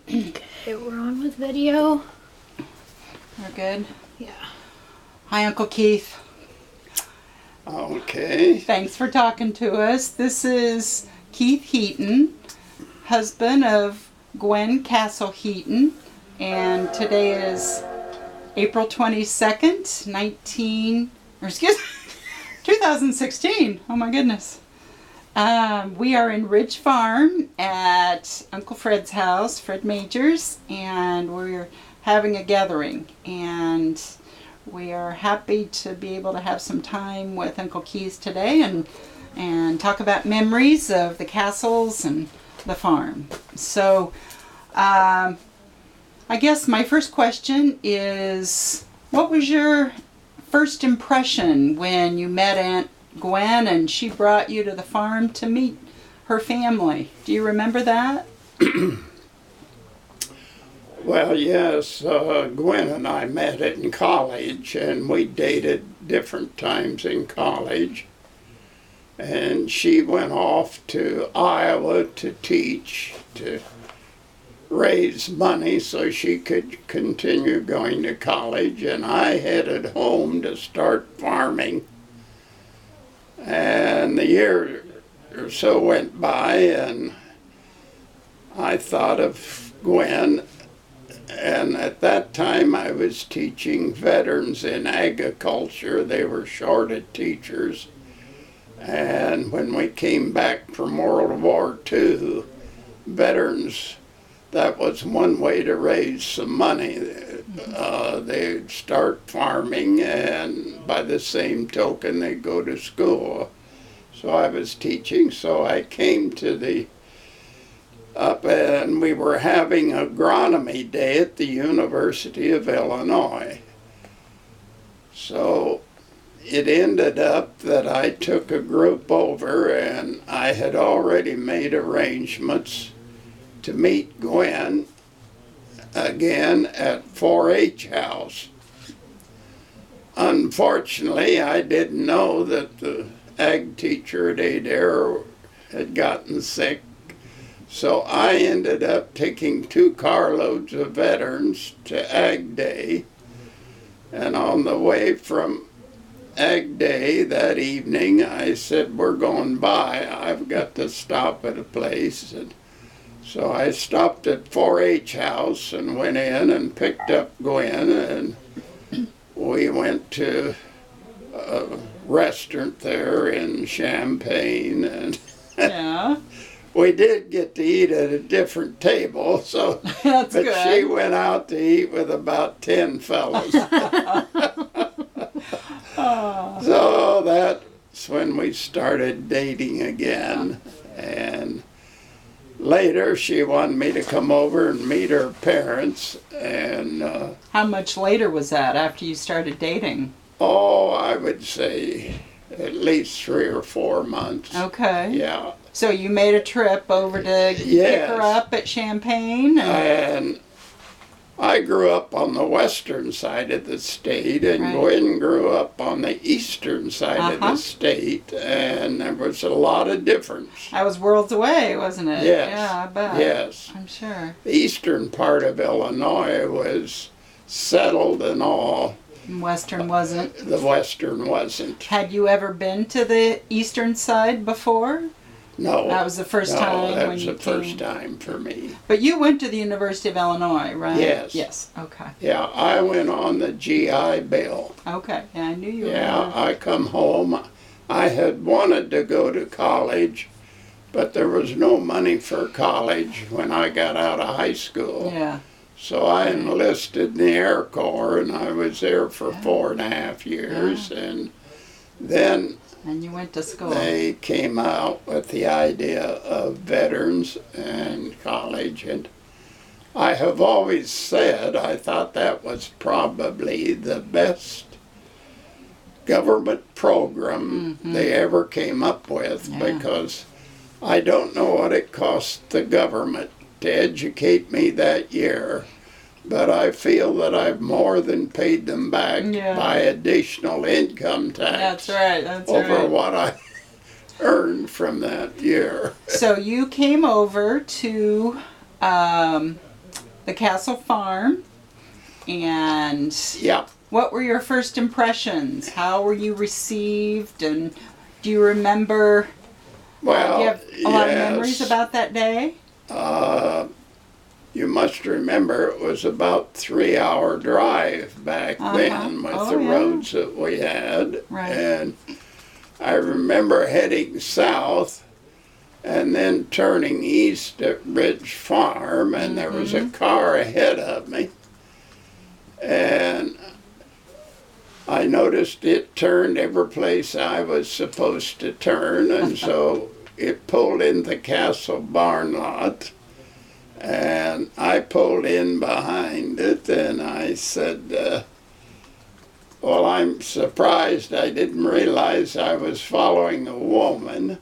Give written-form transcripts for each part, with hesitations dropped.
Okay, we're on with video. We're good? Yeah. Hi, Uncle Keith. Okay. Thanks for talking to us. This is Keith Heaton, husband of Gwen Castle Heaton, and today is April 22nd, 2016. Oh my goodness. We are in Ridge Farm at Uncle Fred's house, Fred Majors, and we're having a gathering. And we are happy to be able to have some time with Uncle Keith today and talk about memories of the castles and the farm. So, I guess my first question is, what was your first impression when you met Aunt Gwen and she brought you to the farm to meet her family? Do you remember that? Well, yes, Gwen and I met in college, and we dated different times in college. And she went off to Iowa to teach, to raise money so she could continue going to college, and I headed home to start farming. And the year or so went by, and I thought of Gwen, and at that time I was teaching veterans in agriculture. They were short of teachers, and when we came back from World War II, veterans, that was one way to raise some money. They'd start farming, and by the same token, they'd go to school. So I was teaching, so I came to up, and we were having agronomy day at the University of Illinois. So it ended up that I took a group over, and I had already made arrangements to meet Gwen again at 4-H house. Unfortunately, I didn't know that the ag teacher at Adair had gotten sick, so I ended up taking 2 carloads of veterans to Ag Day, and on the way from Ag Day that evening, I said, we're going by, I've got to stop at a place. And so I stopped at 4-H house and went in and picked up Gwen, and we went to a restaurant there in Champaign, and Yeah. we did get to eat at a different table, so That's but good. she went out to eat with about 10 fellows. Oh. So that's when we started dating again, and later she wanted me to come over and meet her parents, and How much later was that after you started dating? I would say at least 3 or 4 months. Okay. Yeah. So you made a trip over to pick Yes. her up at Champaign? And I grew up on the western side of the state, and Right. Gwen grew up on the eastern side of Uh-huh. the state, and there was a lot of difference. That was worlds away, wasn't it? Yes. Yeah, I bet. Yes. I'm sure. The eastern part of Illinois was settled and all. And Western wasn't. The western wasn't. Had you ever been to the eastern side before? No. That was the first no, time that when was you the first came. time for me. But you went to the University of Illinois, right? Yes. Yes. Okay. Yeah, I went on the GI Bill. Okay. Yeah, I knew you Yeah, were. I come home. I had wanted to go to college, but there was no money for college when I got out of high school. Yeah. So I enlisted in the Air Corps, and I was there for 4.5 years. And then And you went to school. they came out with the idea of veterans and college, and I have always said I thought that was probably the best government program they ever came up with, Yeah. because I don't know what it cost the government to educate me that year, but I feel that I've more than paid them back Yeah. by additional income tax That's right. That's over right. what I earned from that year. So you came over to the Castle Farm. And Yep. what were your first impressions? How were you received? And do you remember, Well, do you have a lot of yes. memories about that day? You must remember it was about 3-hour drive back then with the roads that we had. Right. And I remember heading south and then turning east at Ridge Farm, and there was a car ahead of me. And I noticed it turned every place I was supposed to turn, and so it pulled in the castle barn lot. And I pulled in behind it, and I said, well, I'm surprised I didn't realize I was following a woman.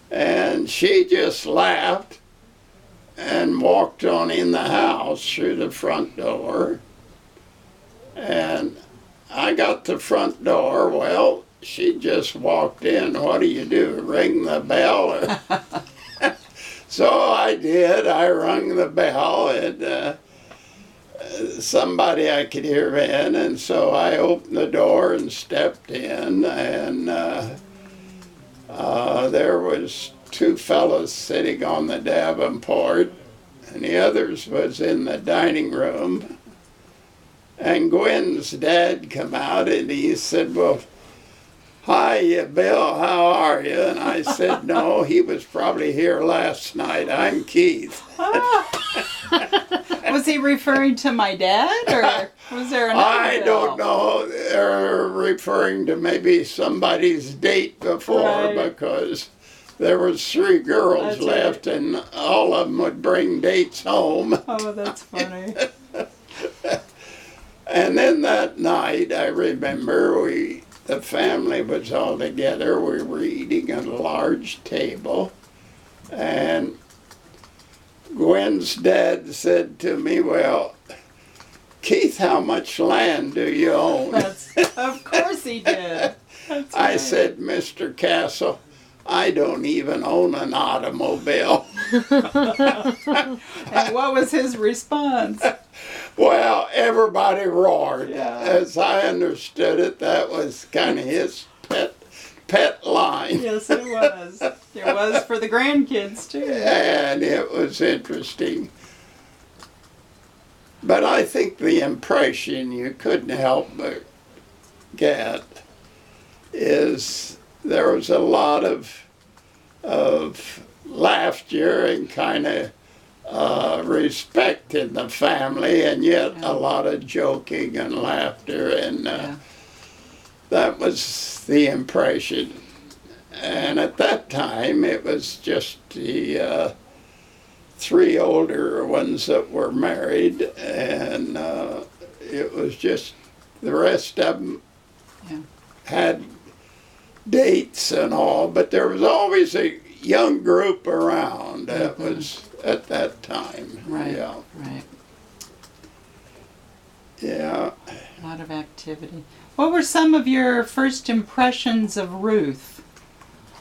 And she just laughed and walked on in the house through the front door. And I got the front door. Well, she just walked in. What do you do, ring the bell? So I did. I rung the bell, and somebody I could hear in, and so I opened the door and stepped in, and there was 2 fellows sitting on the Davenport, and the others was in the dining room. And Gwen's dad come out, and he said, well, hi, Bill, how are you? And I said, no, he was probably here last night. I'm Keith. Was he referring to my dad, or was there another I Bill? don't know. They're referring to maybe somebody's date before, because there was 3 girls left, and all of them would bring dates home. Oh, that's funny. And then that night, I remember the family was all together. We were eating at a large table, and Gwen's dad said to me, well, Keith, how much land do you own? Of course he did. That's I right. said, Mr. Castle, I don't even own an automobile. And what was his response? Well, everybody roared. Yeah. As I understood it, that was kind of his pet line. Yes, it was. It was for the grandkids, too. And it was interesting. But I think the impression you couldn't help but get is there was a lot of laughter and kind of respect in the family, and yet a lot of joking and laughter, and that was the impression. And at that time, it was just the 3 older ones that were married, and it was just the rest of them had dates and all, but there was always a young group around. That was at that time. Right. Yeah. Right. Yeah. A lot of activity. What were some of your first impressions of Ruth?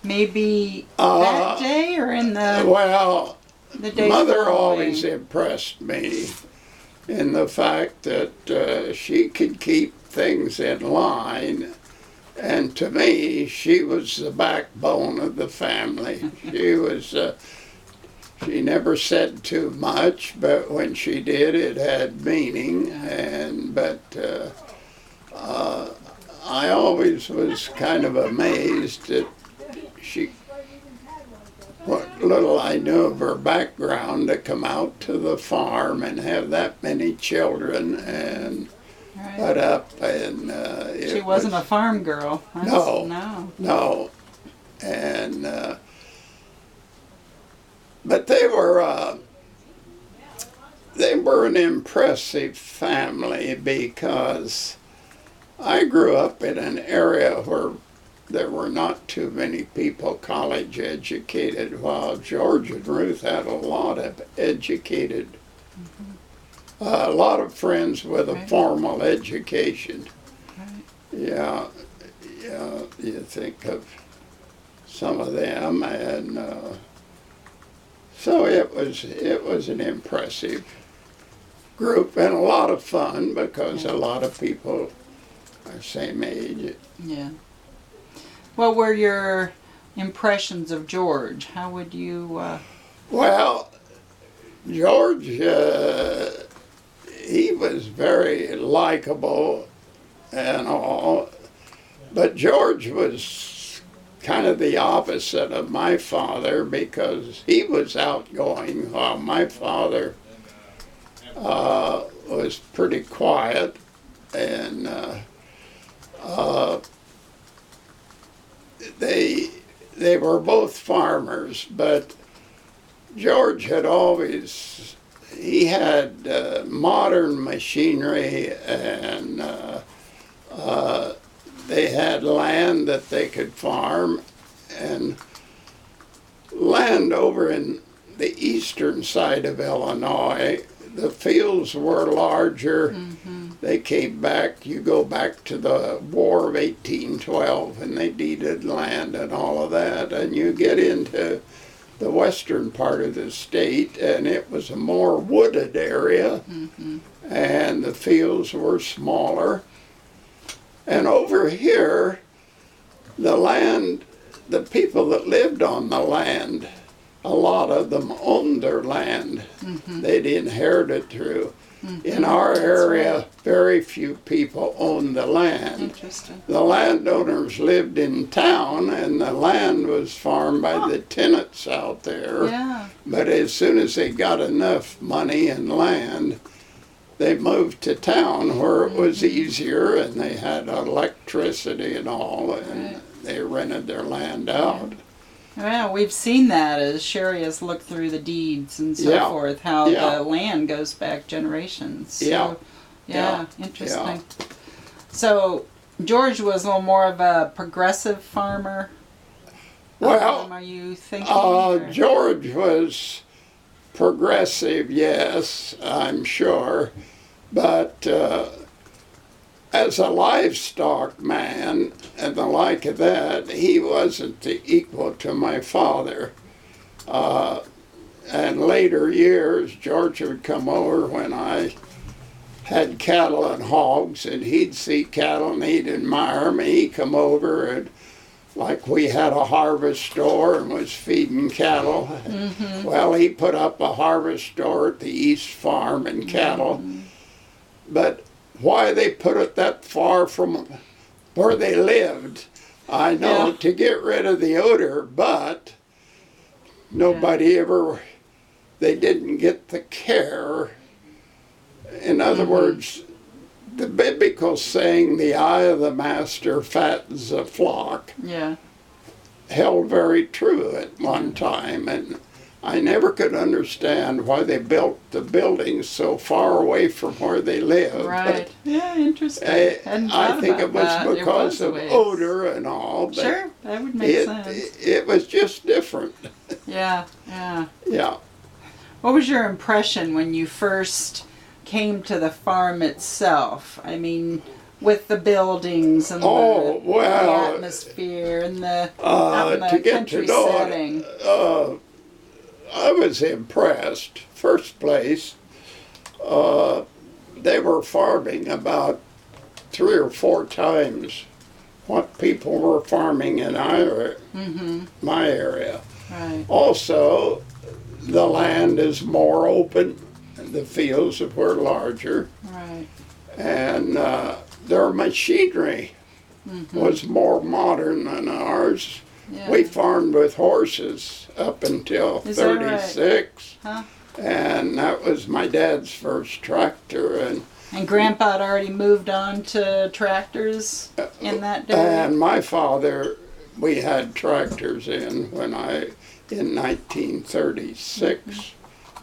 Maybe that day or in Well, the day Mother following? always impressed me in the fact that she could keep things in line. And to me, she was the backbone of the family. She was, she never said too much, but when she did, it had meaning. But I always was kind of amazed that what little I knew of her background, to come out to the farm and have that many children and put up, and she wasn't a farm girl. No. And but they were an impressive family, because I grew up in an area where there were not too many people college educated, while George and Ruth had a lot of educated, a lot of friends with a formal education. Yeah, you think of some of them, and so it was an impressive group and a lot of fun because a lot of people are same age. Yeah. What were your impressions of George? How would you... Well, George, he was very likable and all, but George was kind of the opposite of my father because he was outgoing while my father was pretty quiet, and they were both farmers, but George had always, he had modern machinery, and they had land that they could farm, and land over in the eastern side of Illinois, the fields were larger. Mm-hmm. They came back, you go back to the War of 1812, and they deeded land and all of that, and you get into the western part of the state, and it was a more wooded area, mm-hmm. and the fields were smaller. And over here, the land, the people that lived on the land, a lot of them owned their land. Mm-hmm. They'd inherit it through. Mm-hmm. In our area, right. Very few people owned the land. Interesting. The landowners lived in town, and the land was farmed by the tenants out there. Yeah. But as soon as they got enough money and land, they moved to town where it was Mm-hmm. easier, and they had electricity and all, and right. They rented their land out. Well, we've seen that as Shirley has looked through the deeds and so forth, how the land goes back generations. So, interesting. Yeah. So, George was a little more of a progressive farmer. Well, are you thinking? George was progressive, yes, I'm sure, but as a livestock man and the like of that, he wasn't equal to my father. And later years, George would come over when I had cattle and hogs, and he'd see cattle and he'd admire me. He'd come over, and like we had a harvest store and was feeding cattle. Mm-hmm. Well, he put up a harvest store at the East Farm and cattle. Mm-hmm. But why they put it that far from where they lived, I know, to get rid of the odor, but nobody ever, they didn't get the care. In other words, the biblical saying, the eye of the master fattens the flock, held very true at one time. And I never could understand why they built the buildings so far away from where they lived. Right. Yeah, interesting. I think it was because of odor and all. But sure, that would make sense. It was just different. Yeah. What was your impression when you first came to the farm itself? I mean, with the buildings and the atmosphere and the country setting. I was impressed. First place, they were farming about 3 or 4 times what people were farming in my area. Right. Also, the land is more open. The fields were larger. Right. And their machinery was more modern than ours. Yeah. We farmed with horses up until 36. Right? Huh? And that was my dad's first tractor. And Grandpa had already moved on to tractors in that day? And my father, we had tractors in 1936.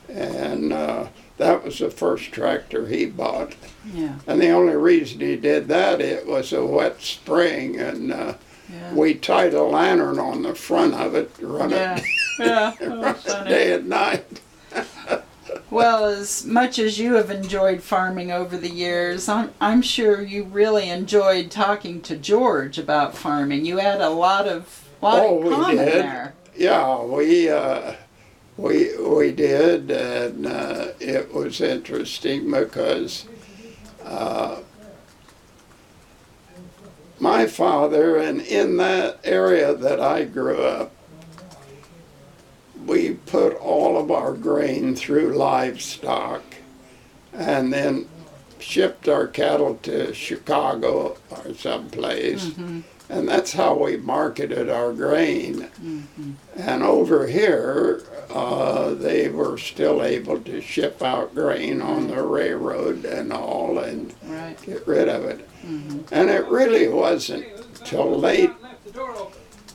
And that was the first tractor he bought. Yeah. And the only reason he did that, it was a wet spring, and we tied a lantern on the front of it to run it, run it day and night. Well, as much as you have enjoyed farming over the years, I'm sure you really enjoyed talking to George about farming. You had a lot of common there. Yeah, We did, and it was interesting because my father, and in that area that I grew up, we put all of our grain through livestock and then shipped our cattle to Chicago or someplace. And that's how we marketed our grain. And over here, they were still able to ship out grain on the railroad and all and get rid of it. And it really wasn't till late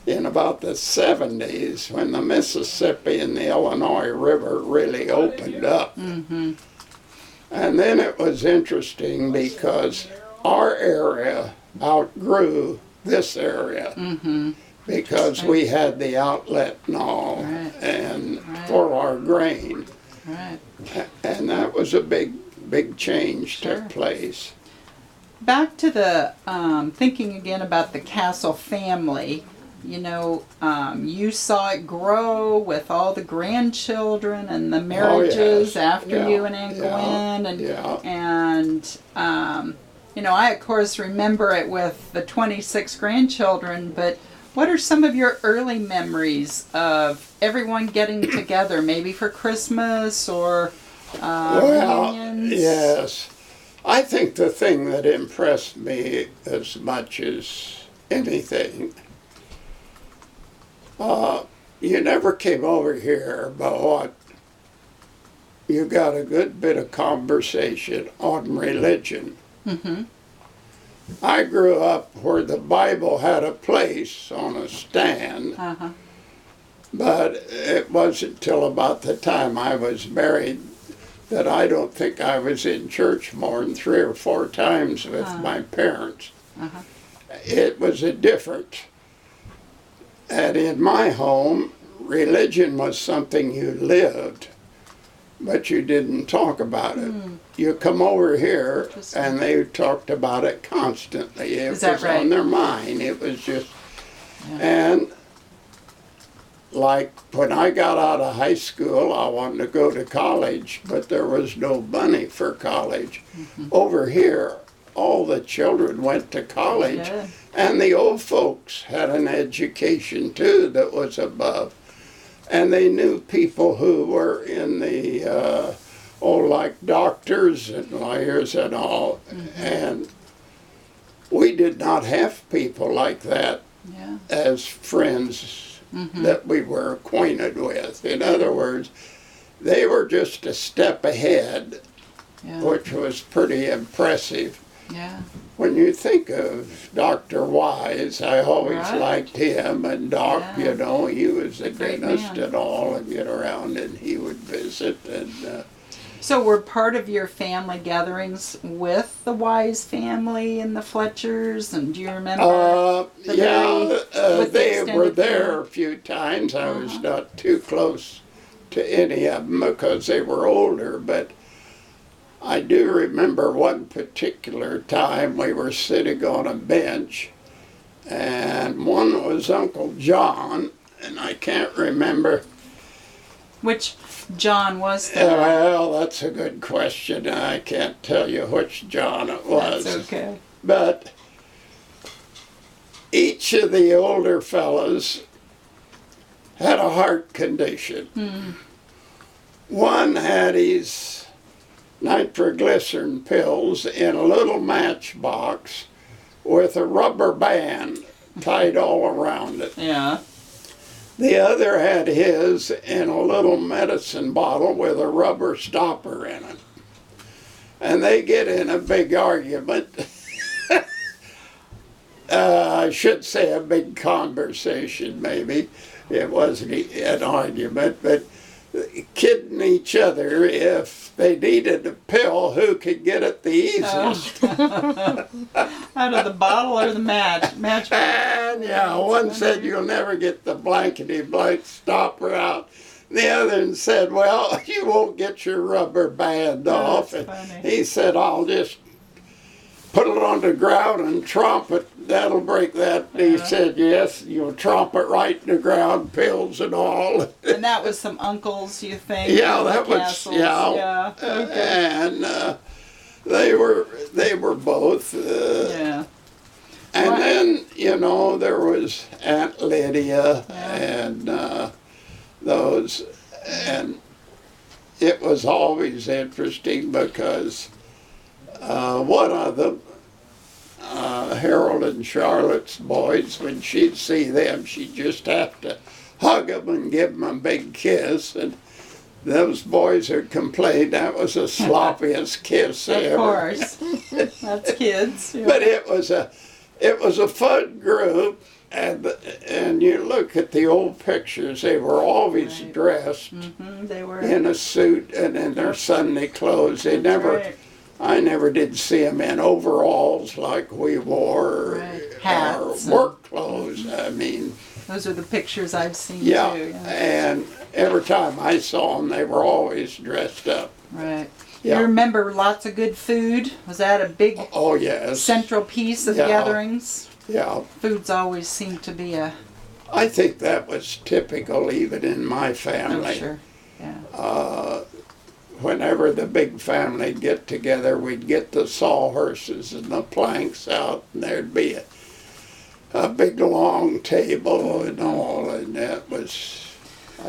in about the 70s when the Mississippi and the Illinois River really opened up. And then it was interesting because our area outgrew this area because we had the outlet and all and for our grain. And that was a big change took place. Back to the thinking again about the Castle family. You know, you saw it grow with all the grandchildren and the marriages after you and Aunt Gwen, and you know, I of course remember it with the 26 grandchildren. But what are some of your early memories of everyone getting together, maybe for Christmas or reunions? Yes, I think the thing that impressed me as much as anything. You never came over here, but you got a good bit of conversation on religion. I grew up where the Bible had a place on a stand, but it wasn't till about the time I was married that I don't think I was in church more than 3 or 4 times with my parents. It was a different. And in my home, religion was something you lived, but you didn't talk about it. You come over here, and they talked about it constantly. It was on their mind. It was just, and like when I got out of high school, I wanted to go to college, but there was no money for college. Over here, all the children went to college. And the old folks had an education too that was above. And they knew people who were in the, like doctors and lawyers and all. And we did not have people like that as friends that we were acquainted with. In other words, they were just a step ahead, which was pretty impressive. When you think of Dr. Wise, I always liked him, and Doc, you know, he was a dentist and all, and get around and he would visit. And so were part of your family gatherings with the Wise family and the Fletchers, and do you remember? They were there a few times. I was not too close to any of them because they were older, but I do remember one particular time we were sitting on a bench, and one was Uncle John, and I can't remember. Which John was that? Well, that's a good question. I can't tell you which John it was. That's okay. But each of the older fellows had a heart condition. One had his nitroglycerin pills in a little matchbox with a rubber band tied all around it. The other had his in a little medicine bottle with a rubber stopper in it. And they get in a big argument. I should say a big conversation, maybe. It wasn't an argument, but kidding each other if they needed a pill, who could get it the easiest. Out of the bottle or the match? And one said, "You'll never get the blankety blank stopper out." The other said, "Well, you won't get your rubber band off." And he said, "I'll just put it on the ground and tromp it that'll break that. And he said, yes, you'll tromp it right in the ground, pills and all. And that was some uncles, you think? Yeah, in the that was, castles? yeah. Okay. And they were both. Yeah. And What? then, you know, there was Aunt Lydia and those. And it was always interesting because one of them, Harold and Charlotte's boys, when she'd see them, she'd just have to hug them and give them a big kiss. And those boys would complain that was the sloppiest kiss ever. Of course. That's kids. Yeah. But it was a fun group. And you look at the old pictures, they were always dressed They were. in a suit and in their Sunday clothes. They never, I never did see them in overalls like we wore, Hats or work clothes. I mean, those are the pictures I've seen too. yeah. Yeah. And every time I saw them, they were always dressed up. Right. Yeah. You remember lots of good food? Was that a big Oh yes. central piece of gatherings? Yeah. Foods always seem to be a... I think that was typical even in my family. Oh, sure. Yeah. Whenever the big family get together, we'd get the sawhorses and the planks out, and there'd be a big long table and all, and that was...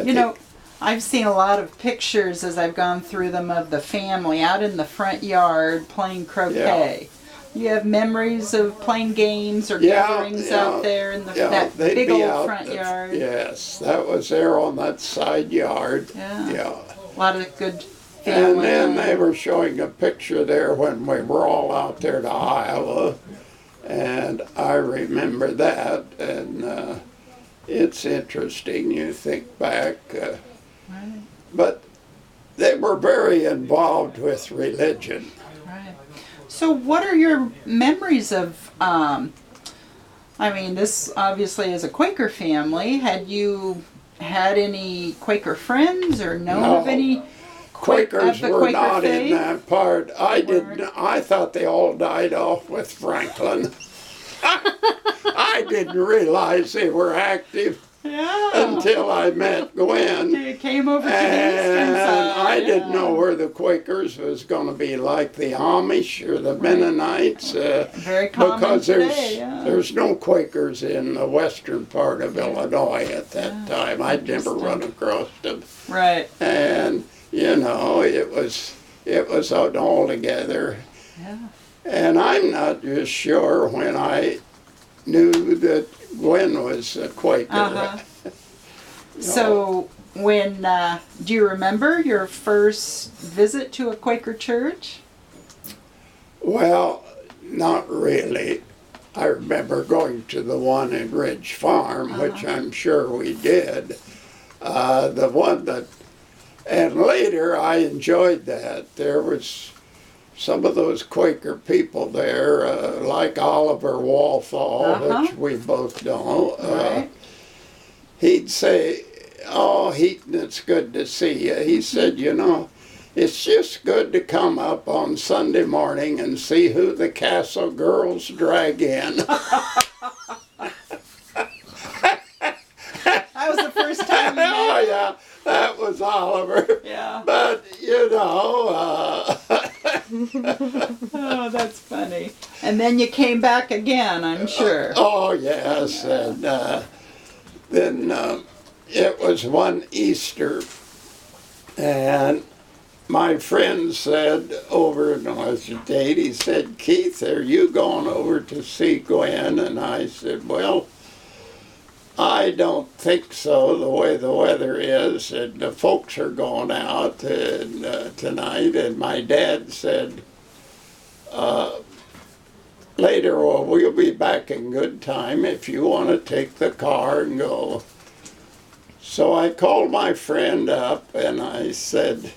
You know, I've seen a lot of pictures as I've gone through them of the family out in the front yard playing croquet. You have memories of playing games or gatherings out there in that big old front yard? Yes, that was there on that side yard. Yeah. A lot of good family. And then they were showing a picture there when we were all out there to Iowa, and I remember that, and it's interesting, you think back. But they were very involved with religion. Right. So what are your memories of, I mean, this obviously is a Quaker family. Had you had any Quaker friends or known of any Quakers were Quaker not faith? in that part. I thought they all died off with Franklin. I didn't realize they were active until I met Gwen. You came over to the eastern side. I didn't know where the Quakers was going to be like the Amish or the Mennonites. Very common because today, there's no Quakers in the western part of Illinois at that time. I'd never run across them. Right. And, you know, it was all together. Yeah. And I'm not just sure when I knew that Gwen was a Quaker. So when, do you remember your first visit to a Quaker church? Well, not really. I remember going to the one in Ridge Farm, which I'm sure we did. The one that, and later I enjoyed that. There was some of those Quaker people there, like Oliver Walthall, which we both know. He'd say, "Oh, Heaton, it's good to see you." He said, "You know, it's just good to come up on Sunday morning and see who the castle girls drag in." That was the first time you met. Oh, yeah, that was Oliver. Yeah. But, you know... Oh, that's funny. And then you came back again, I'm sure. Oh, yes, and then it was one Easter, and my friend said over in the date, he said, "Keith, are you going over to see Gwen?" And I said, "Well, I don't think so, the way the weather is, and the folks are going out tonight." And my dad said later, "Well, we'll be back in good time if you want to take the car and go." So I called my friend up and I said,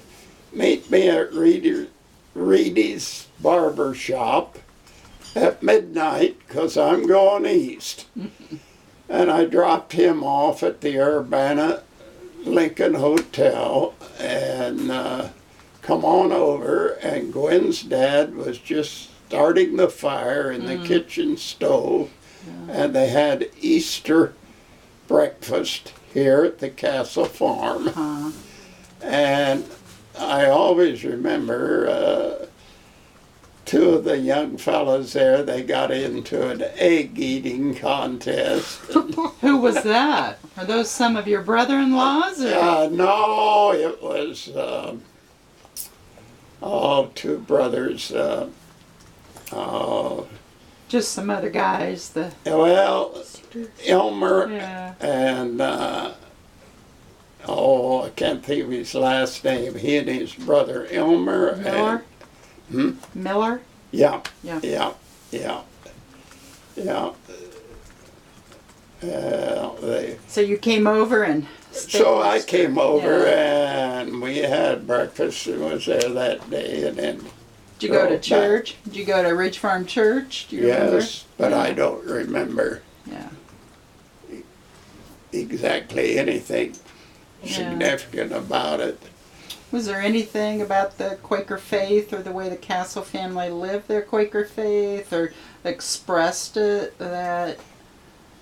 "Meet me at Reedy's barber shop at midnight, because I'm going east." And I dropped him off at the Urbana Lincoln Hotel and come on over, and Gwen's dad was just starting the fire in the kitchen stove And they had Easter breakfast here at the Castle Farm. And I always remember two of the young fellas there, they got into an egg-eating contest. Who was that? Are those some of your brother-in-laws? No, it was two brothers. Just some other guys. Well, Elmer Yeah. and I can't think of his last name. He and his brother Elmer. Miller? Miller? Yeah. Yeah. Yeah. Yeah. Yeah. So you came over and So I came over Yeah. and we had breakfast and was there that day, and then Did you go to drove church? Did you go to Ridge Farm Church? Do you remember? Yes, but I don't remember Yeah. exactly anything Yeah. significant about it. Was there anything about the Quaker faith or the way the Castle family lived their Quaker faith or expressed it that?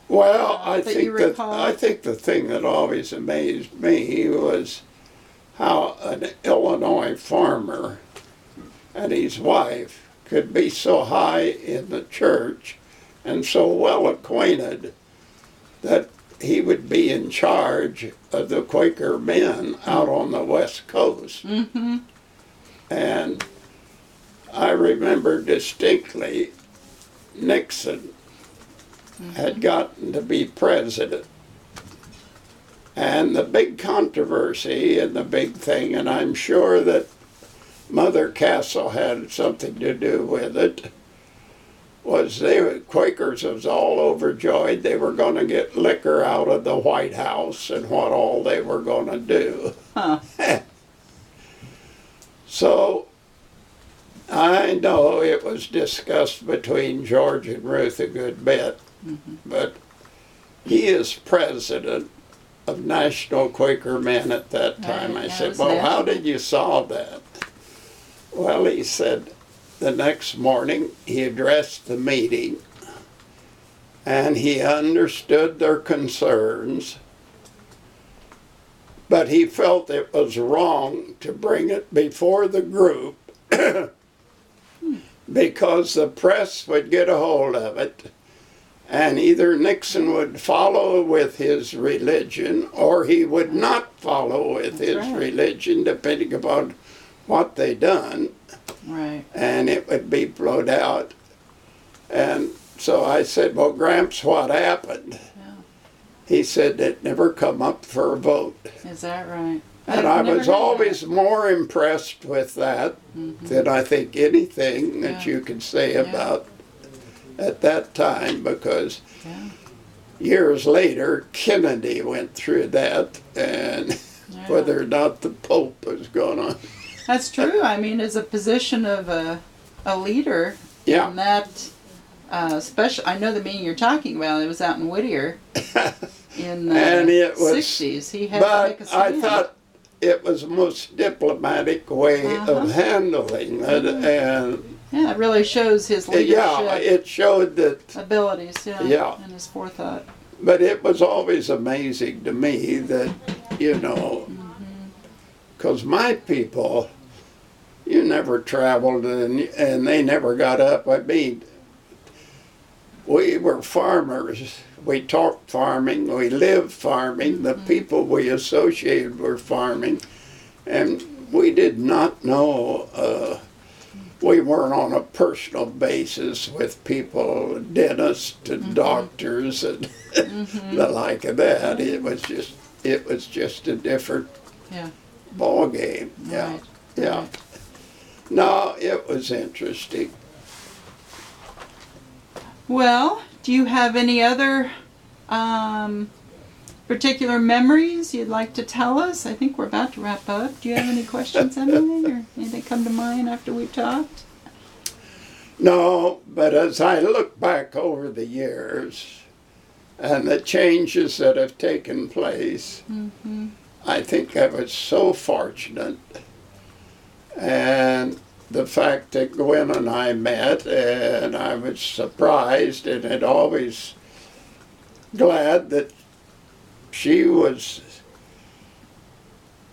Well, that you recall? I think the thing that always amazed me was how an Illinois farmer and his wife could be so high in the church and so well acquainted that he would be in charge of the Quaker men out on the West Coast. Mm-hmm. And I remember distinctly Nixon had gotten to be president. And the big controversy and the big thing, and I'm sure that Mother Castle had something to do with it, was Quakers was all overjoyed they were going to get liquor out of the White House and what all they were going to do. Huh. So I know it was discussed between George and Ruth a good bit, but he is president of National Quaker Men at that time. Right, I that said, was well, how national. did you solve that? Well, he said, the next morning he addressed the meeting and he understood their concerns, but he felt it was wrong to bring it before the group because the press would get a hold of it and either Nixon would follow with his religion or he would not follow with his religion, depending upon what they done. Right. And it would be blowed out. And so I said, well, Gramps, what happened? Yeah. He said it never come up for a vote. Is that right? And I was always more impressed with that than I think anything that you could say about at that time, because years later, Kennedy went through that, and whether or not the Pope was going to. That's true. I mean, as a position of a leader, Yeah. and that, special, I know the meeting you're talking about, it was out in Whittier in the And it was, 60s. He had to make a but stand. I thought it was the most diplomatic way of handling it, and yeah, it really shows his leadership it showed that. abilities, Yeah. and his forethought. But it was always amazing to me that, you know, because my people, you never traveled and they never got up. I mean, we were farmers. We talked farming. We lived farming. The people we associated were farming. And we did not know, we weren't on a personal basis with people, dentists and doctors and the like of that. It was just a different ball game. Yeah. Right. Yeah. Right. No, it was interesting. Well, do you have any other particular memories you'd like to tell us? I think we're about to wrap up. Do you have any questions, Emily, or anything come to mind after we've talked? No, but as I look back over the years and the changes that have taken place, I think I was so fortunate. And the fact that Gwen and I met, and I was surprised and had always glad that she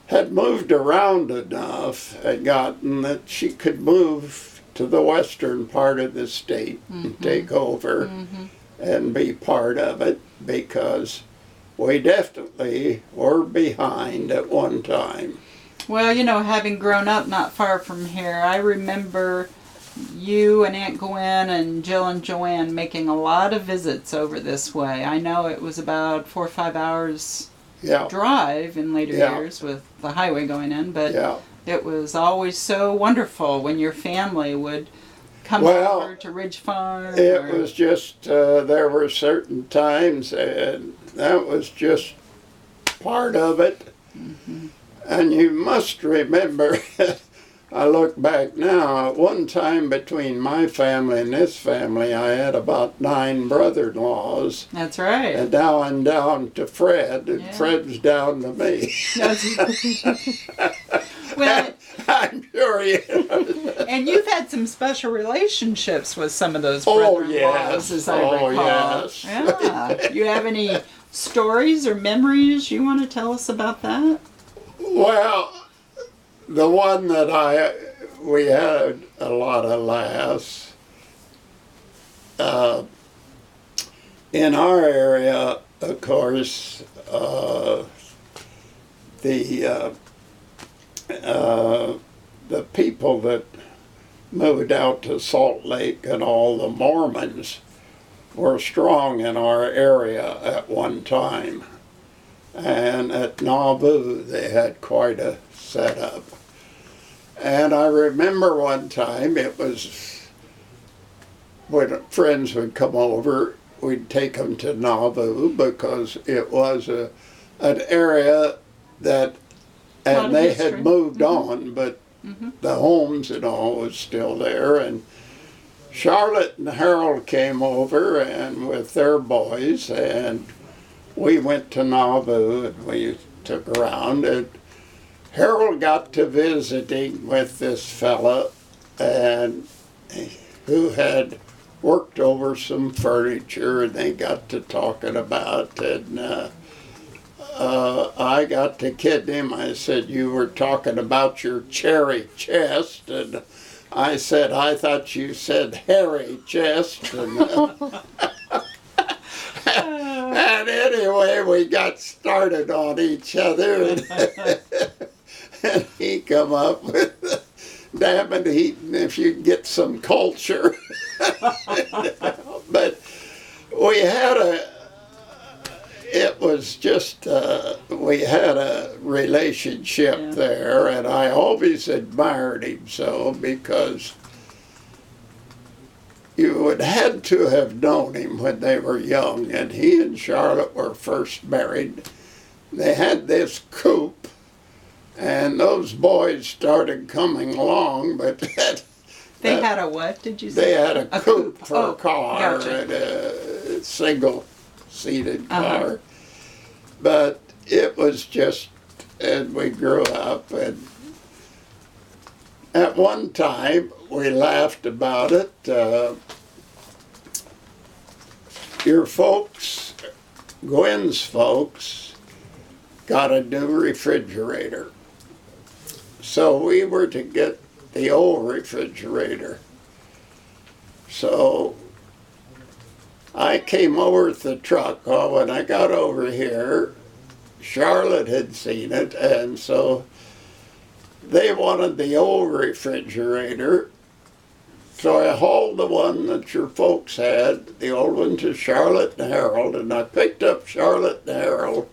had moved around enough, had gotten that she could move to the western part of the state and take over and be part of it, because we definitely were behind at one time. Well, you know, having grown up not far from here, I remember you and Aunt Gwen and Jill and Joanne making a lot of visits over this way. I know it was about 4 or 5 hours drive in later years with the highway going in, but it was always so wonderful when your family would come over to Ridge Farm. It was just, there were certain times, and that was just part of it. And you must remember, I look back now, at one time between my family and this family, I had about 9 brother-in-laws. That's right. And now I'm down to Fred, and Fred's down to me. Well, I'm sure you and you've had some special relationships with some of those brother-in-laws, as I recall. Yes. Yeah. You have any stories or memories you want to tell us about that? Well, the one that we had a lot of laughs. In our area, of course, the people that moved out to Salt Lake and all the Mormons were strong in our area at one time. And at Nauvoo, they had quite a setup. And I remember one time, it was when friends would come over, we'd take them to Nauvoo because it was an area that, and they had moved on, but the homes and all was still there. And Charlotte and Harold came over and with their boys, and we went to Nauvoo and we took around, and Harold got to visiting with this fella and who had worked over some furniture, and they got to talking about it, and I got to kidding him. I said, "You were talking about your cherry chest," and I said, "I thought you said hairy chest." And anyway, we got started on each other, and he come up with, "Damn it, Heaton, if you get some culture." But we had we had a relationship there, and I always admired him so, because you would had to have known him when they were young, and he and Charlotte were first married. They had this coupe, and those boys started coming along, but they had a what, did you say? They had a coupe for a car, gotcha. and a single-seated car. But it was just, and we grew up, and at one time, we laughed about it. Your folks, Gwen's folks, got a new refrigerator. So we were to get the old refrigerator. So I came over with the truck. Oh, when I got over here, Charlotte had seen it, and so they wanted the old refrigerator. So I hauled the one that your folks had, the old one, to Charlotte and Harold, and I picked up Charlotte and Harold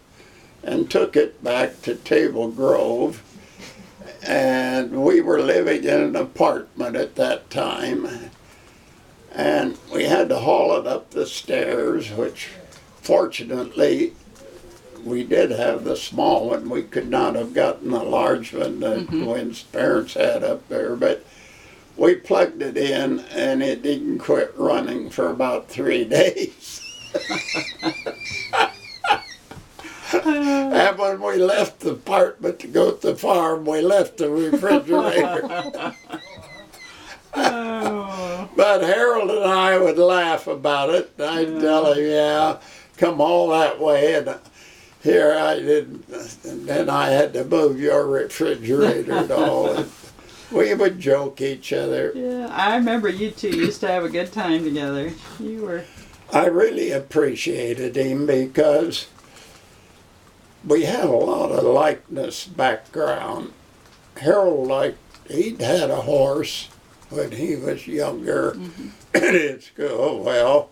and took it back to Table Grove. And we were living in an apartment at that time, and we had to haul it up the stairs, which fortunately we did have the small one. We could not have gotten the large one that Gwen's parents had up there, but we plugged it in, and it didn't quit running for about 3 days. And when we left the apartment to go to the farm, we left the refrigerator. but Harold and I would laugh about it. I'd tell him, yeah, come all that way, and here I didn't, and then I had to move your refrigerator and all. And we would joke each other. Yeah, I remember you two used to have a good time together. You were. I really appreciated him because we had a lot of likeness background. Harold, he'd had a horse when he was younger at his school. Well,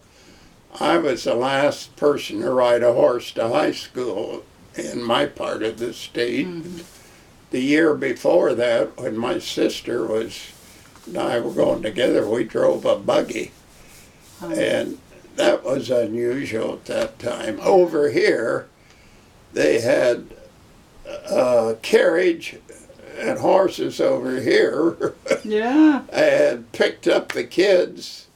I was the last person to ride a horse to high school in my part of the state. The year before that, when my sister and I were going together, we drove a buggy. And that was unusual at that time. Over here, they had a carriage and horses over here. Yeah. And picked up the kids.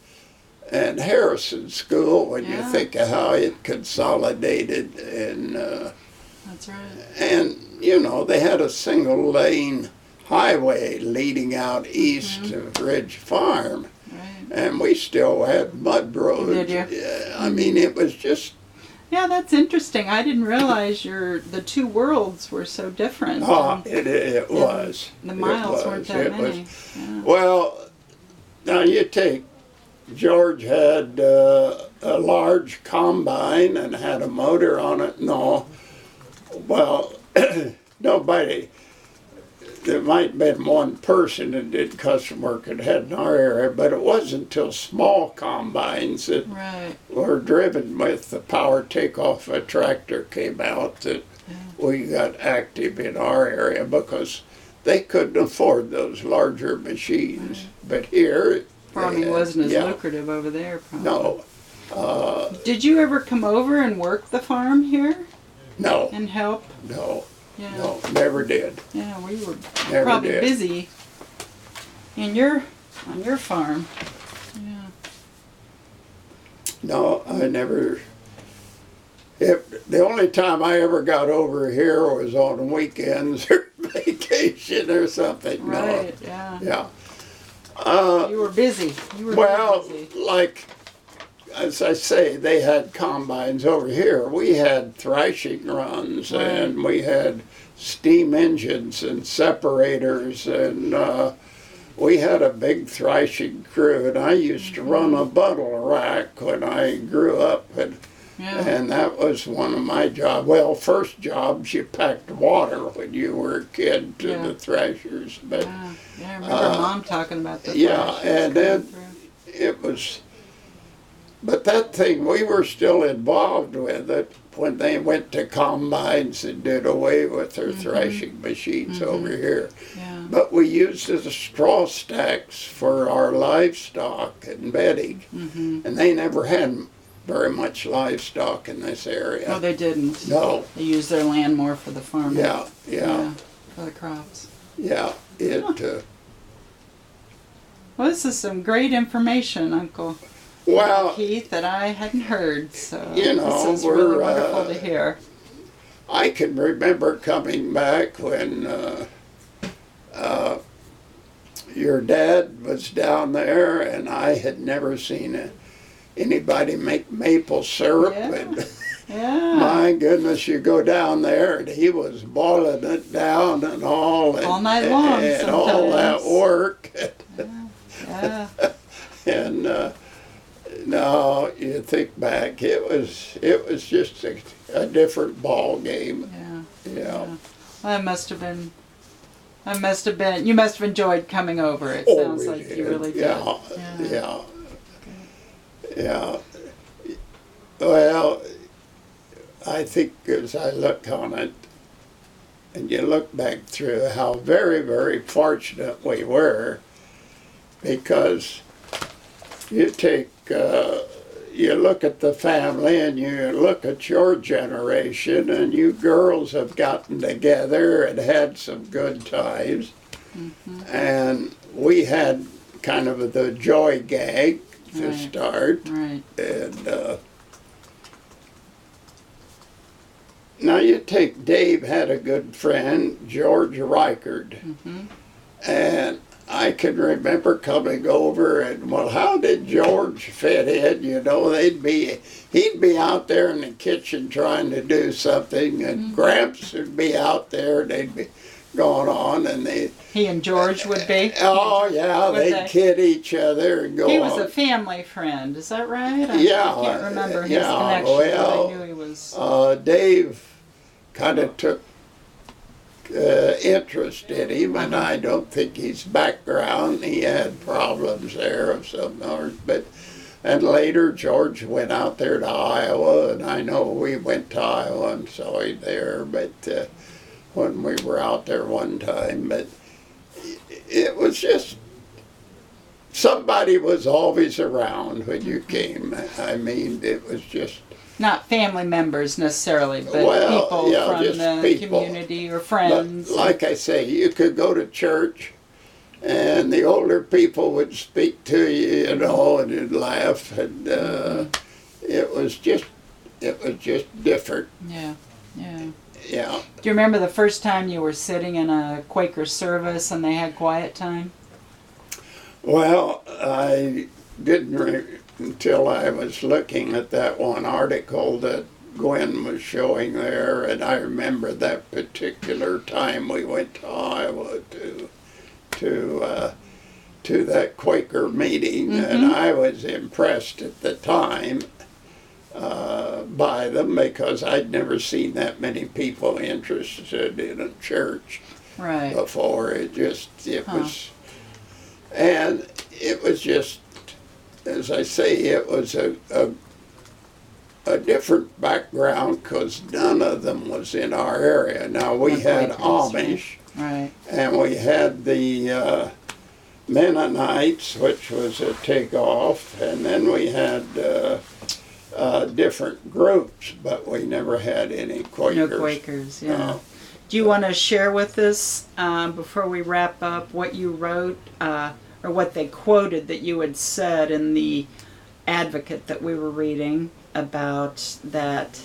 And Harrison School, when you think of how it consolidated, and that's right. And you know, they had a single lane highway leading out east of Ridge Farm, and we still had mud roads. Did you? Yeah, I mean, it was just. Yeah, that's interesting. I didn't realize the two worlds were so different. It was. The miles weren't that many. Yeah. Well, now you take. George had a large combine and had a motor on it and all. Well, nobody, there might have been one person that did custom work that had in our area, but it wasn't until small combines that were driven with the power takeoff a tractor came out that we got active in our area because they couldn't afford those larger machines. But here, farming wasn't as lucrative over there, probably. No. Did you ever come over and work the farm here? No. And help? No. Yeah. No, never did. Yeah, we were probably busy on your farm. Yeah. No, I never. The only time I ever got over here was on weekends or vacation or something. Right, no. Yeah. You were busy. Busy. Like, as I say, they had combines over here. We had thrashing runs, and we had steam engines and separators, and we had a big thrashing crew, and I used to run a bundle rack when I grew up, and that was one of my jobs. Well, first jobs, you packed water when you were a kid to the thrashers. But, I remember Mom talking about the thrashers. And then it was, but that thing, we were still involved with it when they went to combines and did away with their thrashing machines over here. Yeah. But we used it as straw stacks for our livestock and bedding, and they never had very much livestock in this area. Oh, they didn't? No. They used their land more for the farming. Yeah. For the crops. Yeah, Well, this is some great information, Uncle Keith, that I hadn't heard, so this is really wonderful to hear. I can remember coming back when your dad was down there, and I had never seen anybody make maple syrup. And my goodness, you go down there, and he was boiling it down and all. And, all night long, and sometimes. all that work. Yeah. And no, you think back, it was just a different ball game. Yeah. Well, you must have enjoyed coming over. It sounds like you really did. Yeah. Well, I think as I look on it, and you look back through how very, very fortunate we were, because you look at the family and you look at your generation, and you girls have gotten together and had some good times. And we had kind of the joy gang to start. Right. And now you take Dave had a good friend, George Reichard. And I can remember coming over and, well, how did George fit in? You know, he'd be out there in the kitchen trying to do something, and Gramps would be out there, and they'd be going on, and he and George would be? Oh, yeah, they'd kid each other and go on. He was a family friend, is that right? Yeah. I can't remember his connection, well, but I knew he was... Dave kind of took interest in him, and I don't think his background, he had problems there of some sort, and later George went out there to Iowa, and I know we went to Iowa and saw him there, but when we were out there one time, but it was just, somebody was always around when you came. I mean, it was just... Not family members necessarily, but people from the community or friends. But like I say, you could go to church and the older people would speak to you, you know, and you'd laugh, and it was just different. Yeah. Yeah. Do you remember the first time you were sitting in a Quaker service and they had quiet time? Well, I didn't until I was looking at that one article that Gwen was showing there, and I remember that particular time we went to Iowa to that Quaker meeting, and I was impressed at the time by them, because I'd never seen that many people interested in a church before. It was, and it was just, as I say, it was a different background, because none of them was in our area. Now, we had Amish, and we had the Mennonites, which was a takeoff, and then we had different groups, but we never had any Quakers. No Quakers, yeah. Do you want to share with us, before we wrap up, what you wrote, or what they quoted that you had said in the Advocate that we were reading about that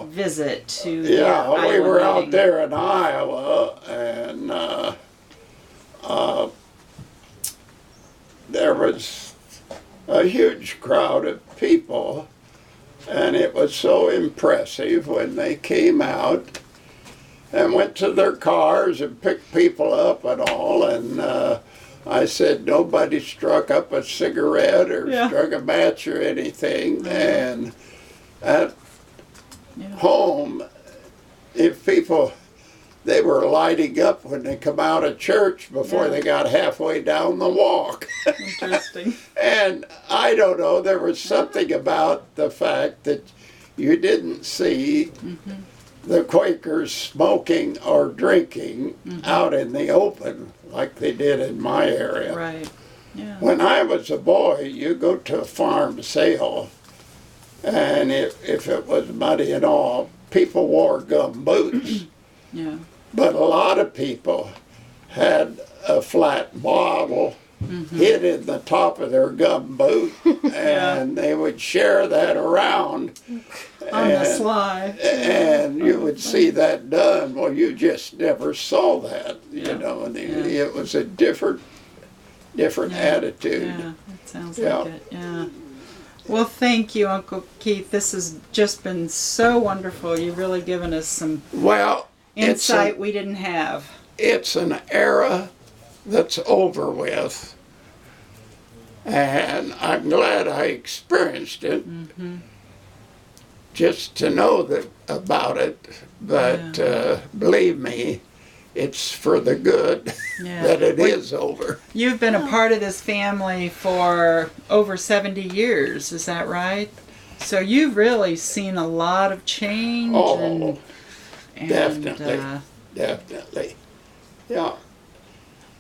visit to we were out there in Iowa, and there was a huge crowd of people, and it was so impressive when they came out and went to their cars and picked people up and all, and I said nobody struck up a cigarette or struck a match or anything, and at home, if people, they were lighting up when they come out of church before they got halfway down the walk. Interesting. And I don't know, there was something about the fact that you didn't see the Quakers smoking or drinking out in the open like they did in my area. Right. Yeah. When I was a boy, you go to a farm sale, and if it was muddy and all, people wore gum boots. But a lot of people had a flat bottle hid in the top of their gum boot, and they would share that around. On the sly. And you would see that done. Well, you just never saw that, you know. And it was a different attitude. Yeah, it sounds like it, Well, thank you, Uncle Keith. This has just been so wonderful. You've really given us some insight we didn't have. It's an era that's over with, and I'm glad I experienced it just to know about it, but believe me, it's for the good that it is over. You've been a part of this family for over 70 years, is that right? So you've really seen a lot of change. Oh, definitely. Definitely. Yeah.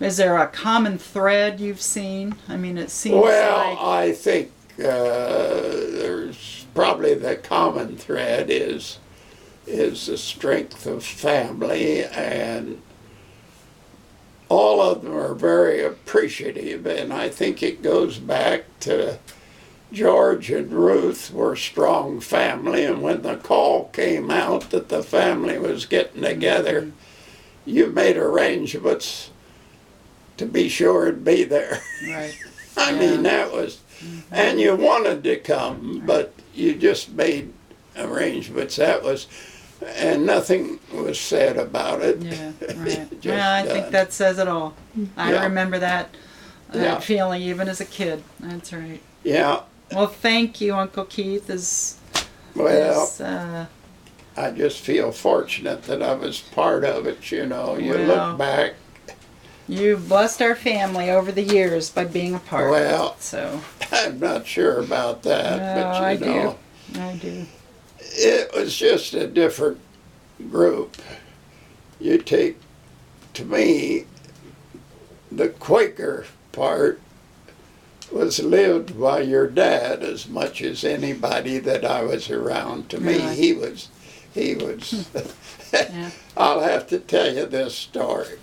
Is there a common thread you've seen? I mean, it seems I think there's probably the common thread is the strength of family, and all of them are very appreciative, and I think it goes back to George and Ruth were a strong family, and when the call came out that the family was getting together, you made arrangements to be sure it'd be there. Right. I mean, that was, and you wanted to come, but you just made arrangements. That was, and nothing was said about it. Yeah, right. Just Yeah, I think done. that says it all. I Yeah. remember that Yeah. feeling even as a kid. That's right. Yeah, Well, thank you, Uncle Keith. well, I just feel fortunate that I was part of it, you know. You Well, look back, you've blessed our family over the years by being a part Well, of it. So, I'm not sure about that, no, but I you know, do. I do. it was just a different group. You take, to me, the Quaker part was lived by your dad as much as anybody that I was around. To me, Really? he was, Yeah. I'll have to tell you this story.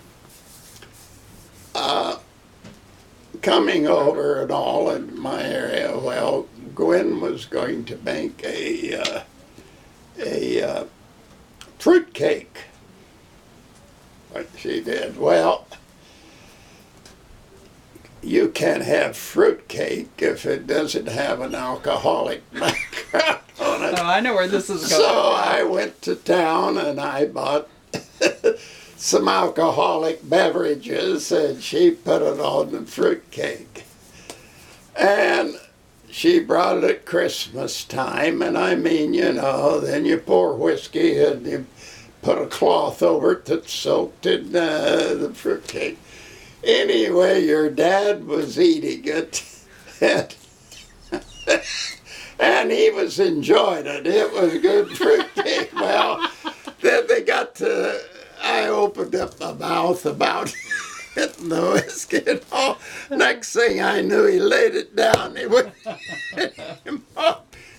Coming over and all in my area, well, Gwen was going to make a fruit cake. What she did. Well, you can't have fruit cake if it doesn't have an alcoholic background on it. Oh, I know where this is going. So I went to town and I bought some alcoholic beverages, and she put it on the fruit cake. And she brought it at Christmas time, and I mean, you know, then you pour whiskey and you put a cloth over it that's soaked in the fruit cake. Anyway, your dad was eating it, and he was enjoying it. It was good fruit cake. Well, then they got to, I opened up my mouth about hitting the whiskey and all. Next thing I knew, he laid it down. It went,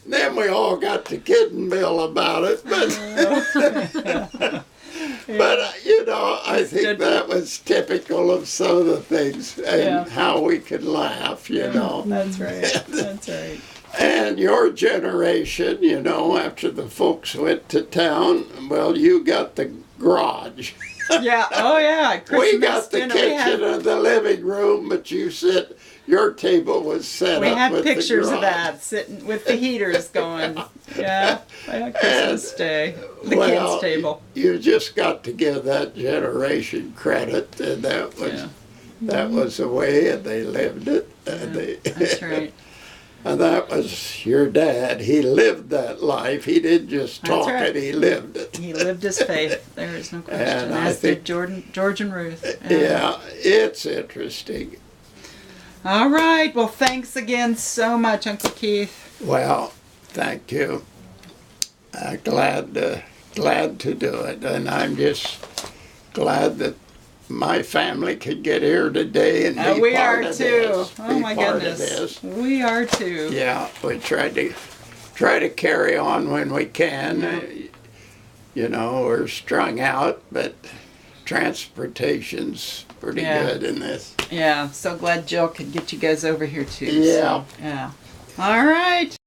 then we all got to kidding Bill about it. But you know, I think that was typical of some of the things and how we could laugh, you know. That's right. That's right. And your generation, you know, after the folks went to town, well, you got the garage. Yeah. Oh, yeah. We got the dinner. kitchen and the living room, but you said your table was set We up have with pictures the of garage. that sitting with the heaters going. Yeah. Christmas Day. The Well, kids' table. You just got to give that generation credit, and that was the way, and they lived it. And That's right. And that was your dad. He lived that life. He didn't just talk right. it, he lived it. He lived his faith. There is no question. And I As did think- George and Ruth. Yeah, it's interesting. All right. Well, thanks again so much, Uncle Keith. Well, thank you. Glad to do it, and I'm just glad that my family could get here today and be We part are of too. this. Oh be my part of goodness. this. We are too. Yeah, we try to carry on when we can. You know, we're strung out, but transportation's pretty good in this. Yeah. So glad Jill could get you guys over here too. Yeah. So, yeah. All right.